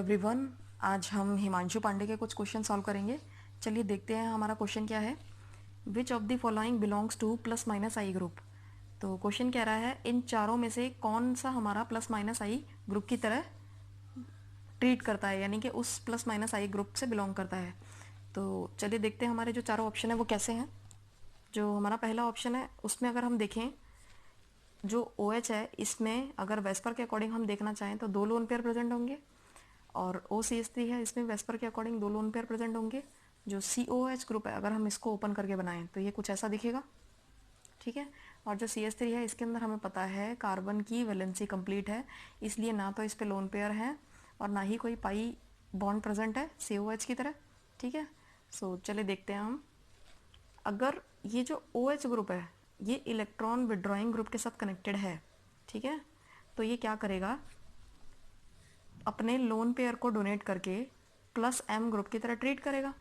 Everyone, आज हम हिमांशु पांडे के कुछ क्वेश्चन सॉल्व करेंगे। चलिए देखते हैं हमारा क्वेश्चन क्या है। Which of the following belongs two plus minus I group. तो क्वेश्चन कह रहा है इन चारों में से कौन सा हमारा प्लस माइनस आई ग्रुप की तरह ट्रीट करता है, यानी कि उस प्लस माइनस आई ग्रुप से बिलोंग करता है। तो चलिए देखते हैं हमारे जो चारों ऑप्शन है वो कैसे हैं। जो हमारा पहला ऑप्शन है उसमें अगर हम देखें, जो OH है इसमें अगर वेस्पर के अकॉर्डिंग हम देखना चाहें तो 2 लोन पेयर प्रेजेंट होंगे, और OCH3 है इसमें वेस्पर के अकॉर्डिंग 2 लोन पेयर प्रेजेंट होंगे। जो COH ग्रुप है अगर हम इसको ओपन करके बनाएं तो ये कुछ ऐसा दिखेगा, ठीक है। और जो CH3 है इसके अंदर हमें पता है कार्बन की वैलेंसी कंप्लीट है, इसलिए ना तो इस पे लोन पेयर है और ना ही कोई पाई बॉन्ड प्रेजेंट है COH की तरह, ठीक है। सो चलिए देखते हैं हम। अगर ये जो OH ग्रुप है ये इलेक्ट्रॉन विड्रॉइंग ग्रुप के साथ कनेक्टेड है, ठीक है, तो ये क्या करेगा, अपने लोन पेयर को डोनेट करके प्लस M ग्रुप की तरह ट्रीट करेगा,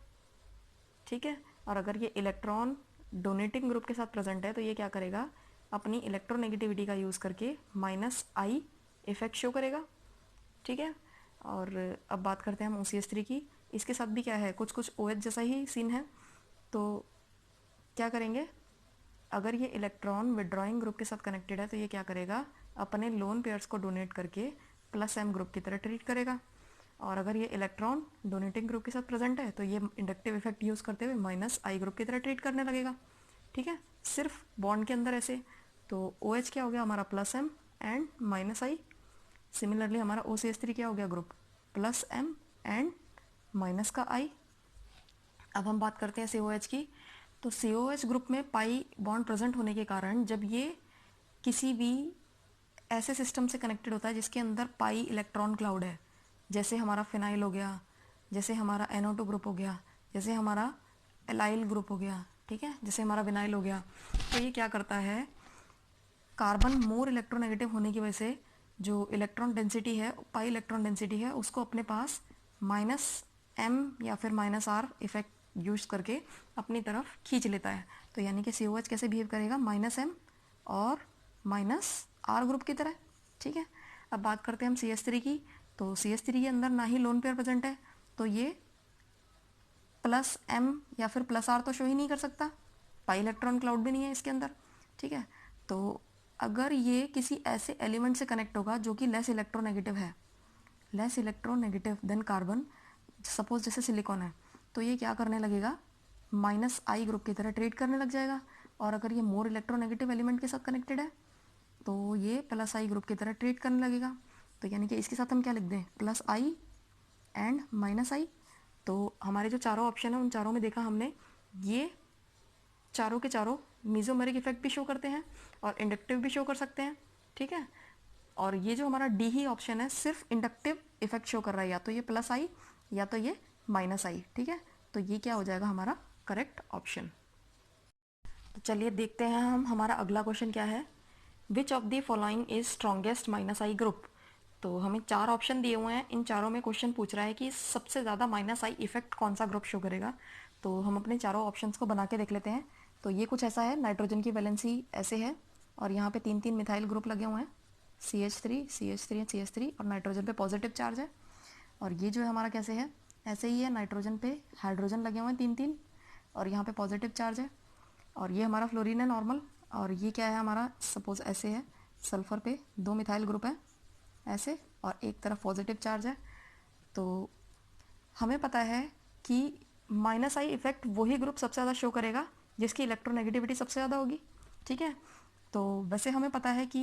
ठीक है। और अगर ये इलेक्ट्रॉन डोनेटिंग ग्रुप के साथ प्रेजेंट है तो ये क्या करेगा, अपनी इलेक्ट्रोनेगेटिविटी का यूज़ करके -I इफेक्ट शो करेगा, ठीक है। और अब बात करते हैं हम OCH3 की। इसके साथ भी क्या है, कुछ कुछ OH जैसा ही सीन है। तो क्या करेंगे, अगर ये इलेक्ट्रॉन विड्रॉइंग ग्रुप के साथ कनेक्टेड है तो ये क्या करेगा, अपने लोन पेयर्स को डोनेट करके प्लस M ग्रुप की तरह ट्रीट करेगा। और अगर ये इलेक्ट्रॉन डोनेटिंग ग्रुप के साथ प्रेजेंट है तो ये इंडक्टिव इफेक्ट यूज़ करते हुए -I ग्रुप की तरह ट्रीट करने लगेगा, ठीक है, सिर्फ बॉन्ड के अंदर ऐसे। तो OH क्या हो गया हमारा plus M and -I। Similarly हमारा OCH3 क्या हो गया group plus M and minus का I। अब हम बात करते हैं COH की। तो COH ग्रुप में पाई बॉन्ड प्रेजेंट होने के कारण जब ये किसी भी ऐसे सिस्टम से कनेक्टेड होता है जिसके अंदर पाई इलेक्ट्रॉन क्लाउड है, जैसे हमारा फिनाइल हो गया, जैसे हमारा NO2 ग्रुप हो गया, जैसे हमारा एलाइल ग्रुप हो गया, ठीक है, जैसे हमारा विनाइल हो गया, तो ये क्या करता है, कार्बन मोर इलेक्ट्रोनेगेटिव होने की वजह से जो इलेक्ट्रॉन डेंसिटी है, पाई इलेक्ट्रॉन डेंसिटी है, उसको अपने पास -M या फिर -R इफेक्ट यूज करके अपनी तरफ खींच लेता है। तो यानी कि COH कैसे बिहेव करेगा, -M और -R ग्रुप की तरह, ठीक है। अब बात करते हैं हम CH3 की। तो CH3 के अंदर ना ही लोन पेयर प्रेजेंट है, तो ये +M या फिर +R तो शो ही नहीं कर सकता, पाई इलेक्ट्रॉन क्लाउड भी नहीं है इसके अंदर, ठीक है। तो अगर ये किसी ऐसे एलिमेंट से कनेक्ट होगा जो कि लेस इलेक्ट्रोनेगेटिव है, less electronegative than carbon, suppose जैसे सिलिकॉन है, तो ये क्या करने लगेगा, -I ग्रुप की तरह ट्रीट करने लग जाएगा। और अगर ये मोर इलेक्ट्रोनेगेटिव एलिमेंट के साथ कनेक्टेड है तो ये +I ग्रुप की तरह ट्रीट करने लगेगा। तो यानी कि इसके साथ हम क्या लिख दें, +I एंड -I। तो हमारे जो चारों ऑप्शन है उन चारों में देखा हमने, ये चारों के चारों मीजोमेरिक इफेक्ट भी शो करते हैं और इंडक्टिव भी शो कर सकते हैं, ठीक है। और ये जो हमारा D ही ऑप्शन है सिर्फ इंडक्टिव इफेक्ट शो कर रहा है, या तो ये +I या तो ये -I, ठीक है। तो ये क्या हो जाएगा हमारा करेक्ट ऑप्शन। तो चलिए देखते हैं हम, हमारा अगला क्वेश्चन क्या है। Which of the following is strongest -I group. तो हमें 4 ऑप्शन दिए हुए हैं, इन चारों में क्वेश्चन पूछ रहा है कि सबसे ज़्यादा -I इफेक्ट कौन सा ग्रुप शो करेगा। तो हम अपने चारों ऑप्शंस को बना के देख लेते हैं। तो ये कुछ ऐसा है, नाइट्रोजन की वैलेंसी ऐसे है और यहाँ पे 3 मिथाइल ग्रुप लगे हुए हैं, CH3 CH3 CH3, और नाइट्रोजन पे पॉजिटिव चार्ज है। और ये जो है हमारा कैसे है, ऐसे ही है, नाइट्रोजन पे हाइड्रोजन लगे हुए हैं 3 और यहाँ पे पॉजिटिव चार्ज है। और ये हमारा फ्लोरीन है नॉर्मल, और ये क्या है हमारा, सपोज ऐसे है, सल्फर पे 2 मिथाइल ग्रुप है ऐसे, और एक तरफ पॉजिटिव चार्ज है। तो हमें पता है कि -I इफेक्ट वही ग्रुप सबसे ज़्यादा शो करेगा जिसकी इलेक्ट्रोनेगेटिविटी सबसे ज़्यादा होगी, ठीक है। तो वैसे हमें पता है कि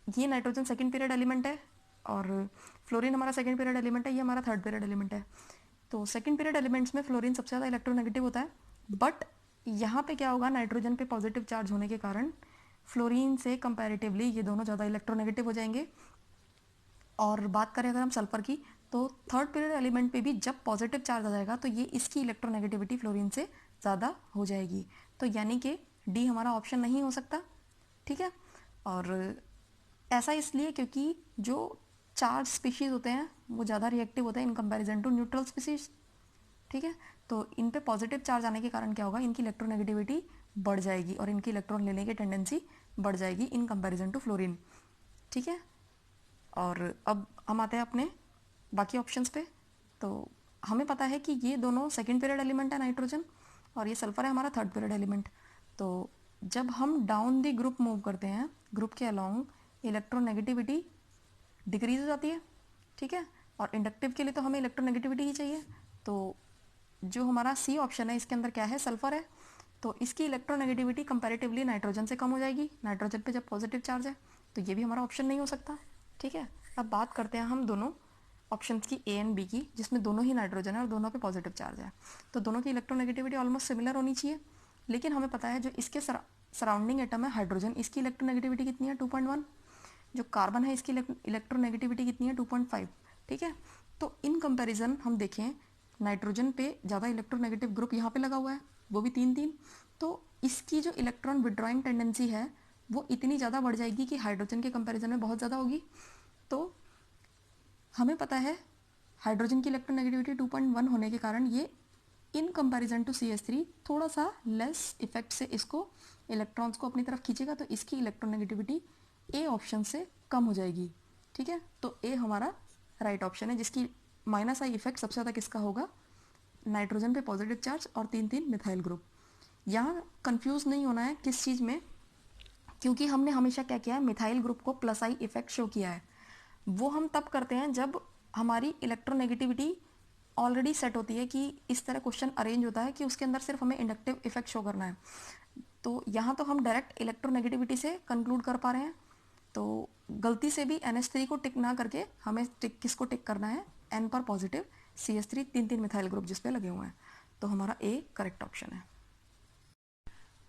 ये नाइट्रोजन सेकंड पीरियड एलिमेंट है और फ्लोरीन हमारा सेकंड पीरियड एलिमेंट है, ये हमारा थर्ड पीरियड एलिमेंट है। तो सेकंड पीरियड एलिमेंट्स में फ्लोरीन सबसे ज़्यादा इलेक्ट्रोनेगेटिव होता है, बट यहाँ पे क्या होगा, नाइट्रोजन पे पॉजिटिव चार्ज होने के कारण फ्लोरीन से कंपैरेटिवली ये दोनों ज़्यादा इलेक्ट्रोनेगेटिव हो जाएंगे। और बात करें अगर हम सल्फर की, तो थर्ड पीरियड एलिमेंट पे भी जब पॉजिटिव चार्ज आ जाएगा तो ये इसकी इलेक्ट्रोनेगेटिविटी फ्लोरीन से ज़्यादा हो जाएगी। तो यानी कि D हमारा ऑप्शन नहीं हो सकता, ठीक है। और ऐसा इसलिए क्योंकि जो चार्ज स्पीशीज़ होते हैं वो ज़्यादा रिएक्टिव होते हैं in comparison to neutral species, ठीक है। तो इन पे पॉजिटिव चार्ज आने के कारण क्या होगा, इनकी इलेक्ट्रोनेगेटिविटी बढ़ जाएगी और इनकी इलेक्ट्रॉन लेने की टेंडेंसी बढ़ जाएगी इन कंपैरिजन टू फ्लोरीन, ठीक है। और अब हम आते हैं अपने बाकी ऑप्शंस पे। तो हमें पता है कि ये दोनों सेकेंड पीरियड एलिमेंट है नाइट्रोजन, और ये सल्फर है हमारा थर्ड पीरियड एलिमेंट। तो जब हम डाउन द ग्रुप मूव करते हैं, ग्रुप के अलोंग, इलेक्ट्रोनेगेटिविटी डिक्रीज हो जाती है, ठीक है। और इंडक्टिव के लिए तो हमें इलेक्ट्रोनेगेटिविटी ही चाहिए। तो जो हमारा सी ऑप्शन है इसके अंदर क्या है, सल्फर है, तो इसकी इलेक्ट्रोनेगेटिविटी कंपैरेटिवली नाइट्रोजन से कम हो जाएगी, नाइट्रोजन पे जब पॉजिटिव चार्ज है, तो ये भी हमारा ऑप्शन नहीं हो सकता, ठीक है। अब बात करते हैं हम दोनों ऑप्शंस की, ए एंड बी की, जिसमें दोनों ही नाइट्रोजन है और दोनों पे पॉजिटिव चार्ज है। तो दोनों की इलेक्ट्रोनेगेटिविटी ऑलमोस्ट सिमिलर होनी चाहिए, लेकिन हमें पता है जो इसके सराउंडिंग एटम है हाइड्रोजन, इसकी इलेक्ट्रोनेगेटिविटी कितनी है, 2.1। जो कार्बन है इसकी इलेक्ट्रोनेगेटिविटी कितनी है, 2.5, ठीक है। तो इन कंपैरिजन हम देखें, नाइट्रोजन पे ज़्यादा इलेक्ट्रोनेगेटिव ग्रुप यहाँ पे लगा हुआ है, वो भी 3-3। तो इसकी जो इलेक्ट्रॉन विड्रॉइंग टेंडेंसी है वो इतनी ज़्यादा बढ़ जाएगी कि हाइड्रोजन के कंपैरिजन में बहुत ज़्यादा होगी। तो हमें पता है हाइड्रोजन की इलेक्ट्रोनेगेटिविटी 2.1 होने के कारण ये इन कंपैरिजन टू CH3 थोड़ा सा लेस इफेक्ट से इसको इलेक्ट्रॉन्स को अपनी तरफ खींचेगा, तो इसकी इलेक्ट्रोनेगेटिविटी ए ऑप्शन से कम हो जाएगी, ठीक है। तो ए हमारा राइट ऑप्शन है, जिसकी माइनस आई इफेक्ट सबसे ज़्यादा किसका होगा, नाइट्रोजन पे पॉजिटिव चार्ज और 3-3 मिथाइल ग्रुप। यहाँ कंफ्यूज नहीं होना है किस चीज़ में, क्योंकि हमने हमेशा क्या किया है, मिथाइल ग्रुप को प्लस आई इफेक्ट शो किया है। वो हम तब करते हैं जब हमारी इलेक्ट्रोनेगेटिविटी ऑलरेडी सेट होती है, कि इस तरह क्वेश्चन अरेंज होता है कि उसके अंदर सिर्फ हमें इंडक्टिव इफेक्ट शो करना है। तो यहाँ तो हम डायरेक्ट इलेक्ट्रोनेगेटिविटी से कंक्लूड कर पा रहे हैं। तो गलती से भी NH3 को टिक ना करके हमें टिक किसको टिक करना है, N पर पॉजिटिव CH3 3-3 मिथाइल ग्रुप जिस पे लगे हुए हैं। तो हमारा ए करेक्ट ऑप्शन है।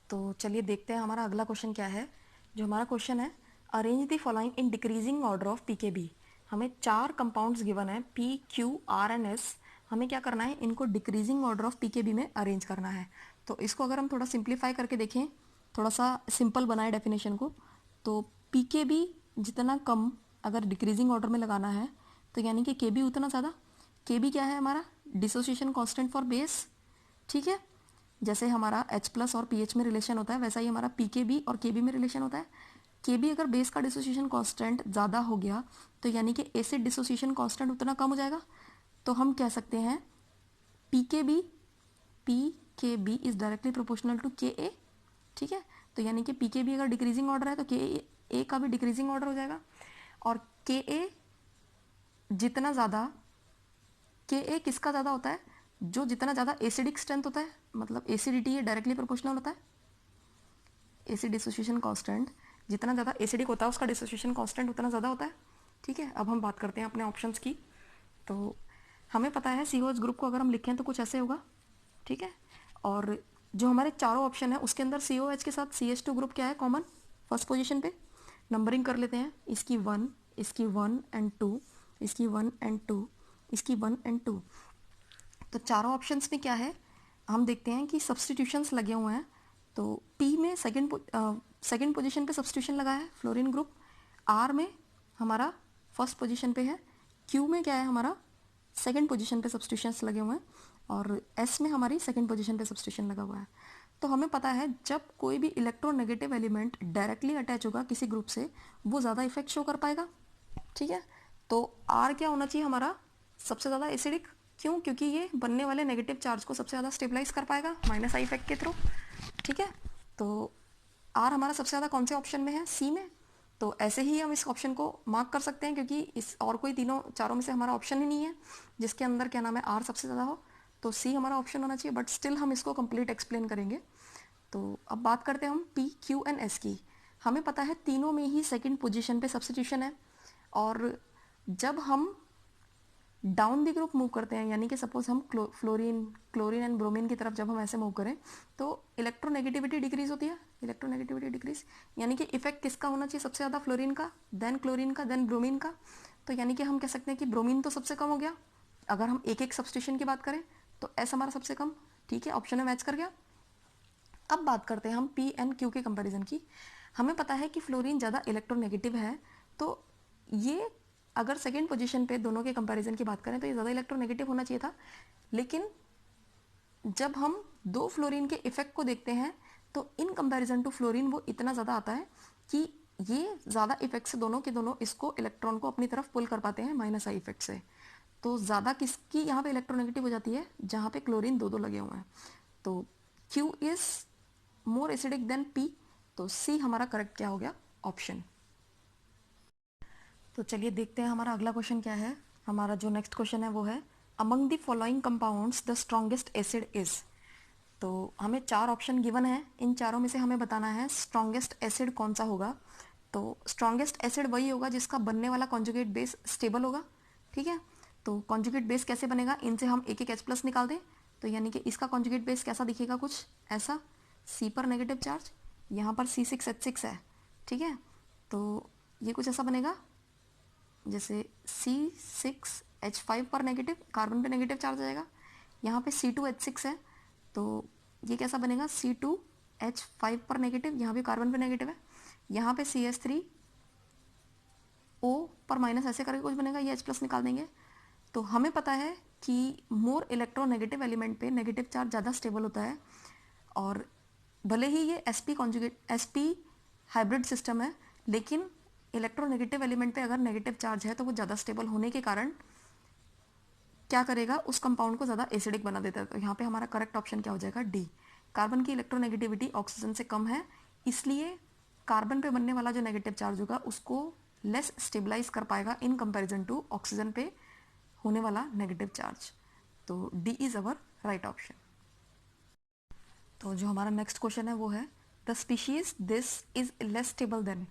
तो चलिए देखते हैं हमारा अगला क्वेश्चन क्या है। जो हमारा क्वेश्चन है, arrange the following in decreasing order of PKB। हमें 4 कंपाउंड्स गिवन है, P, Q, R and S। हमें क्या करना है, इनको डिक्रीजिंग ऑर्डर ऑफ PKB में अरेंज करना है। तो इसको अगर हम थोड़ा सिंप्लीफाई करके देखें, थोड़ा सा सिंपल बनाए डेफिनेशन को, तो PKB जितना कम अगर डिक्रीजिंग ऑर्डर में लगाना है, तो यानी कि KB उतना ज़्यादा। KB क्या है हमारा, डिसोसिएशन कांस्टेंट फॉर बेस, ठीक है। जैसे हमारा H+ और pH में रिलेशन होता है, वैसा ही हमारा PKB और KB में रिलेशन होता है। KB अगर बेस का डिसोसिएशन कांस्टेंट ज़्यादा हो गया, तो यानी कि एसिड डिसोसिएशन कांस्टेंट उतना कम हो जाएगा। तो हम कह सकते हैं PKB is directly proportional to KA, ठीक है। तो यानी कि PKB अगर डिक्रीजिंग ऑर्डर है तो KA का भी डिक्रीजिंग ऑर्डर हो जाएगा। और KA जितना ज़्यादा, KA किसका ज़्यादा होता है, जो जितना ज़्यादा एसिडिक स्ट्रेंथ होता है, मतलब एसिडिटी ये डायरेक्टली प्रोपोर्शनल होता है। एसिड डिसोसिएशन कांस्टेंट जितना ज़्यादा एसिडिक होता है उसका डिसोसिएशन कांस्टेंट उतना ज़्यादा होता है, ठीक है। अब हम बात करते हैं अपने ऑप्शंस की। तो हमें पता है COH ग्रुप को अगर हम लिखें तो कुछ ऐसे होगा, ठीक है। और जो हमारे चारों ऑप्शन है उसके अंदर COH के साथ CH2 ग्रुप क्या है, कॉमन, फर्स्ट पोजीशन पे। नंबरिंग कर लेते हैं, इसकी 1, इसकी 1 एंड 2, इसकी 1 एंड 2, इसकी 1 एंड 2। तो चारों ऑप्शंस में क्या है, हम देखते हैं कि सब्सटीट्यूशंस लगे हुए हैं। तो P में सेकंड पोजीशन पे सब्सटीट्यूशन लगा है, फ्लोरीन ग्रुप। R में हमारा फर्स्ट पोजीशन पे है। Q में क्या है, हमारा सेकंड पोजीशन पे सब्सटीट्यूशंस लगे हुए हैं। और S में हमारी सेकंड पोजीशन पे सब्सटीट्यूशन लगा हुआ है। तो हमें पता है जब कोई भी इलेक्ट्रोनेगेटिव एलिमेंट डायरेक्टली अटैच होगा किसी ग्रुप से, वो ज़्यादा इफेक्ट शो कर पाएगा, ठीक है। तो R क्या होना चाहिए हमारा, सबसे ज़्यादा एसिडिक। क्यों, क्योंकि ये बनने वाले नेगेटिव चार्ज को सबसे ज़्यादा स्टेबलाइज कर पाएगा माइनस आई इफेक्ट के थ्रू, ठीक है। तो R हमारा सबसे ज़्यादा कौन से ऑप्शन में है, C में। तो ऐसे ही हम इस ऑप्शन को मार्क कर सकते हैं, क्योंकि इस और कोई चारों में से हमारा ऑप्शन ही नहीं है जिसके अंदर क्या नाम है R सबसे ज़्यादा हो। तो C हमारा ऑप्शन होना चाहिए, बट स्टिल हम इसको कंप्लीट एक्सप्लेन करेंगे। तो अब बात करते हैं हम P, Q एंड S की। हमें पता है तीनों में ही सेकेंड पोजिशन पे सब्सटीट्यूशन है। और जब हम डाउन द ग्रुप मूव करते हैं, यानी कि सपोज हम क्लोरीन एंड ब्रोमीन की तरफ जब हम ऐसे मूव करें, तो इलेक्ट्रोनेगेटिविटी डिक्रीज होती है। इलेक्ट्रोनेगेटिविटी डिक्रीज यानी कि इफेक्ट किसका होना चाहिए, सबसे ज़्यादा फ्लोरीन का, देन क्लोरीन का, देन ब्रोमीन का। तो यानी कि हम कह सकते हैं कि ब्रोमीन तो सबसे कम हो गया। अगर हम एक एक सब्सटीट्यूशन की बात करें तो S हमारा सबसे कम, ठीक है, ऑप्शन में मैच कर गया। अब बात करते हैं हम P एंड Q के कंपैरिजन की। हमें पता है कि फ्लोरीन ज़्यादा इलेक्ट्रोनेगेटिव है, तो ये अगर सेकेंड पोजीशन पे दोनों के कंपैरिजन की बात करें तो ये ज़्यादा इलेक्ट्रोनेगेटिव होना चाहिए था। लेकिन जब हम दो फ्लोरीन के इफेक्ट को देखते हैं तो इन कंपैरिजन टू फ्लोरीन वो इतना ज़्यादा आता है कि ये ज़्यादा इफेक्ट से दोनों के दोनों इसको इलेक्ट्रॉन को अपनी तरफ पुल कर पाते हैं माइनस आई इफेक्ट से। तो ज़्यादा किसकी यहाँ पे इलेक्ट्रोनेगेटिव हो जाती है, जहाँ पे क्लोरीन दो दो लगे हुए हैं। तो Q is more acidic then P, तो C हमारा करेक्ट क्या हो गया, ऑप्शन। तो चलिए देखते हैं हमारा अगला क्वेश्चन क्या है। हमारा जो नेक्स्ट क्वेश्चन है वो है among the following compounds the strongest acid is. तो हमें चार ऑप्शन गिवन है, इन चारों में से हमें बताना है स्ट्रॉन्गेस्ट एसिड कौन सा होगा। तो स्ट्रॉन्गेस्ट एसिड वही होगा जिसका बनने वाला कॉन्जुगेट बेस स्टेबल होगा। ठीक है, तो कॉन्जुगेट बेस कैसे बनेगा, इनसे हम एक एक H+ निकाल दें, तो यानी कि इसका कॉन्जुगेट बेस कैसा दिखेगा, कुछ ऐसा, C पर नेगेटिव चार्ज, यहाँ पर C6H6 है। ठीक है, तो ये कुछ ऐसा बनेगा जैसे C6H5 पर नेगेटिव, कार्बन पे नेगेटिव चार्ज आ जाएगा। यहाँ पे C2H6 है, तो ये कैसा बनेगा, C2H5 पर नेगेटिव, यहाँ भी कार्बन पे नेगेटिव है। यहाँ पे CH3O पर माइनस, ऐसे करके कुछ बनेगा, ये H+ निकाल देंगे। तो हमें पता है कि मोर इलेक्ट्रोनेगेटिव एलिमेंट पे नेगेटिव चार्ज ज़्यादा स्टेबल होता है, और भले ही ये sp हाइब्रिड सिस्टम है, लेकिन इलेक्ट्रोनेगेटिव एलिमेंट पे अगर नेगेटिव चार्ज है तो वो ज़्यादा स्टेबल होने के कारण क्या करेगा, उस कंपाउंड को ज़्यादा एसिडिक बना देता है। तो यहाँ पे हमारा करेक्ट ऑप्शन क्या हो जाएगा, डी। कार्बन की इलेक्ट्रोनेगेटिविटी ऑक्सीजन से कम है, इसलिए कार्बन पे बनने वाला जो नेगेटिव चार्ज होगा उसको लेस स्टेबलाइज कर पाएगा इन कंपैरिजन टू ऑक्सीजन पे होने वाला नेगेटिव चार्ज। तो D is our right option. तो जो हमारा नेक्स्ट क्वेश्चन है वो है the species this is less stable then.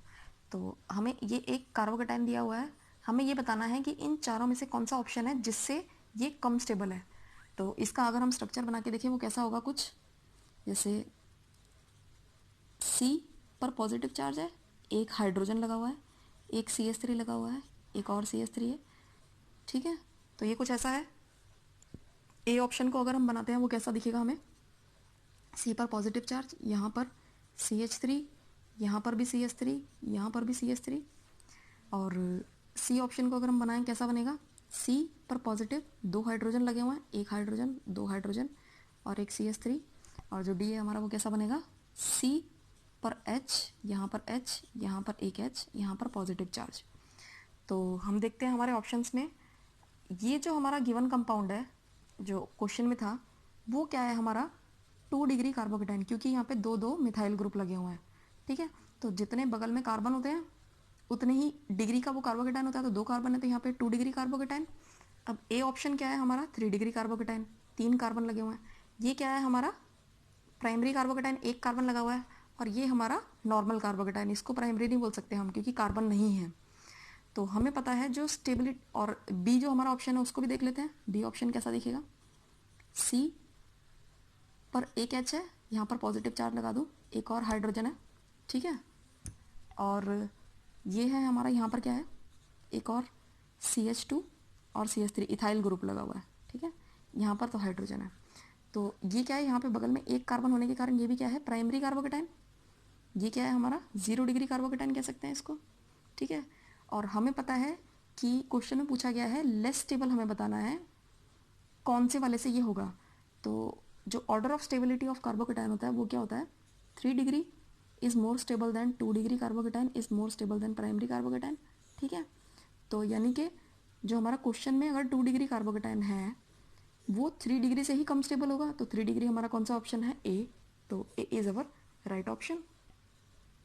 तो हमें ये एक कार्बोकेटाइन दिया हुआ है, हमें ये बताना है कि इन चारों में से कौन सा ऑप्शन है जिससे ये कम स्टेबल है। तो इसका अगर हम स्ट्रक्चर बना के देखें वो कैसा होगा, कुछ जैसे C पर पॉजिटिव चार्ज है, एक हाइड्रोजन लगा हुआ है, एक CH3 लगा हुआ है, एक और CH3 है। ठीक है, तो ये कुछ ऐसा है। ए ऑप्शन को अगर हम बनाते हैं वो कैसा दिखेगा हमें, C पर पॉजिटिव चार्ज, यहाँ पर CH3, यहाँ पर भी CH3, यहाँ पर भी CH3। और C ऑप्शन को अगर हम बनाएं कैसा बनेगा, C पर पॉजिटिव, दो हाइड्रोजन लगे हुए हैं, एक हाइड्रोजन, दो हाइड्रोजन और एक CH3। और जो D है हमारा वो कैसा बनेगा, C पर H, यहाँ पर H, यहाँ पर एक H, यहाँ पर पॉजिटिव चार्ज। तो हम देखते हैं हमारे ऑप्शंस में ये जो हमारा गिवन कंपाउंड है जो क्वेश्चन में था वो क्या है हमारा, 2 डिग्री कार्बोकेटाइन, क्योंकि यहाँ पे दो दो मिथाइल ग्रुप लगे हुए हैं। ठीक है, तो जितने बगल में कार्बन होते हैं उतने ही डिग्री का वो कार्बोकेटाइन होता है, तो 2 कार्बन है तो यहाँ पे 2 डिग्री कार्बोकेटाइन। अब ए ऑप्शन क्या है हमारा, 3 डिग्री कार्बोकेटाइन, 3 कार्बन लगे हुए हैं। ये क्या है हमारा, प्राइमरी कार्बोकेटाइन, एक कार्बन लगा हुआ है। और ये हमारा नॉर्मल कार्बोकेटाइन, इसको प्राइमरी नहीं बोल सकते हम क्योंकि कार्बन नहीं है। तो हमें पता है जो स्टेबिलिटी, और बी जो हमारा ऑप्शन है उसको भी देख लेते हैं, बी ऑप्शन कैसा दिखेगा, सी पर एक एच है, यहाँ पर पॉजिटिव चार्ज लगा दूँ, एक और हाइड्रोजन है। ठीक है, और ये है हमारा यहाँ पर क्या है, एक और CH2 और CH3 इथाइल ग्रुप लगा हुआ है। ठीक है, यहाँ पर तो हाइड्रोजन है। तो ये क्या है, यहाँ पे बगल में एक कार्बन होने के कारण ये भी क्या है, प्राइमरी कार्बोकेटाइन। ये क्या है हमारा, 0 डिग्री कार्बोकेटाइन कह सकते हैं इसको। ठीक है, और हमें पता है कि क्वेश्चन में पूछा गया है लेस स्टेबल, हमें बताना है कौन से वाले से ये होगा। तो जो order of stability of carbocation होता है वो क्या होता है, 3 degree is more stable then 2 degree carbocation is more stable then primary carbocation. ठीक है, तो यानी कि जो हमारा क्वेश्चन में अगर 2 डिग्री कार्बोकेटाइन है वो 3 डिग्री से ही कम स्टेबल होगा, तो 3 डिग्री हमारा कौन सा ऑप्शन है, ए। तो ए इज अवर राइट ऑप्शन।